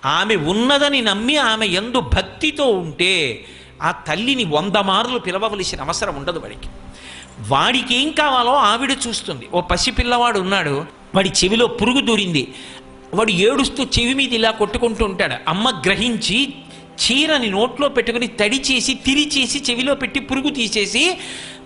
ఆమె ఉన్నదని నమ్మి ఆమె యందు భక్తితో ఉంటే ఆ తల్లిని 100 మార్లు పిలవవలసిన అవసరం ఉండదు వాడికి. వాడికి ఏం కావాలో ఆవిడ చూస్తుంది. ఓ పసిపిల్లవాడు ఉన్నాడు, వాడి చెవిలో పురుగు దూరింది, వాడు ఏడుస్తూ చెవి మీద ఇలా కొట్టుకుంటూ ఉంటాడు. అమ్మ గ్రహించి చీరని నోట్లో పెట్టుకుని తడి చేసి తిరి చేసి చెవిలో పెట్టి పురుగు తీసేసి,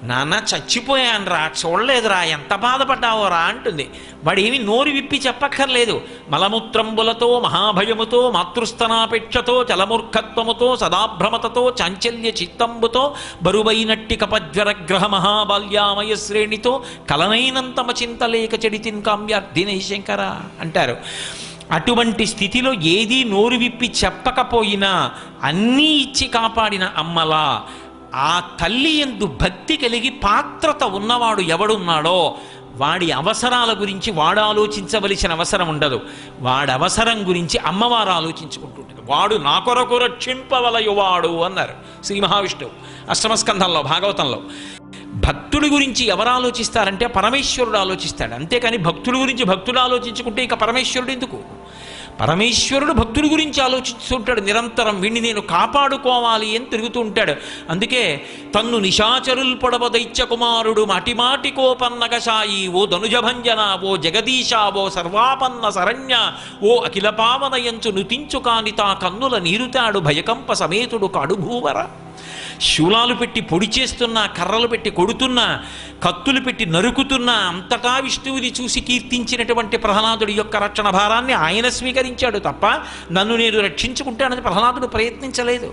నాన్న చచ్చిపోయాను రా, చూడలేదురా, ఎంత బాధపడ్డావోరా అంటుంది. వాడేమి నోరు విప్పి చెప్పక్కర్లేదు. మలమూత్రంబులతో మహాభయముతో మాతృస్తనాపేక్షతో చలమూర్ఖత్వముతో సదాభ్రమతతో చాంచల్య చిత్తంబుతో బరువైనట్టి కపజ్వరగ్రహ మహాబాల్యామయ శ్రేణితో కలనైనంతమ చింతలేక చెడితిన్ కామ్యార్థినై శంకర అంటారు. అటువంటి స్థితిలో ఏదీ నోరు విప్పి చెప్పకపోయినా అన్నీ ఇచ్చి కాపాడిన అమ్మలా ఆ తల్లి యందు భక్తి కలిగి పాత్రత ఉన్నవాడు ఎవడున్నాడో వాడి అవసరాల గురించి వాడు ఆలోచించవలసిన అవసరం ఉండదు. వాడి అవసరం గురించి అమ్మవారు ఆలోచించుకుంటుంటుంది. వాడు నా కొరకు రక్షింపవలయువాడు అన్నారు శ్రీ మహావిష్ణువు అష్టమస్కంధంలో భాగవతంలో. భక్తుడి గురించి ఎవరు ఆలోచిస్తారంటే పరమేశ్వరుడు ఆలోచిస్తాడు. అంతేకాని భక్తుడి గురించి భక్తుడు ఆలోచించుకుంటే ఇక పరమేశ్వరుడు ఎందుకు? పరమేశ్వరుడు భక్తుడి గురించి ఆలోచిస్తుంటాడు నిరంతరం. వీణ్ణి నేను కాపాడుకోవాలి అని తిరుగుతూ ఉంటాడు. అందుకే తన్ను నిశాచరుల్ పొడవ దైత్య కుమారుడు మాటిమాటి కోపన్నగశాయి ఓ ధనుజభంజన ఓ జగదీశ ఓ సర్వాపన్న శరణ్య ఓ అఖిల పావనయంచు నుతించు కానితా కన్నుల నీరుతాడు భయకంప సమేతుడు కాడుభూవర. శూలాలు పెట్టి పొడి చేస్తున్నా, కర్రలు పెట్టి కొడుతున్నా, కత్తులు పెట్టి నరుకుతున్నా అంతటా విష్ణువుని చూసి కీర్తించినటువంటి ప్రహ్లాదుడి యొక్క రక్షణ భారాన్ని ఆయన స్వీకరించాడు తప్ప నన్ను నేను రక్షించుకుంటానని ప్రహ్లాదుడు ప్రయత్నించలేదు.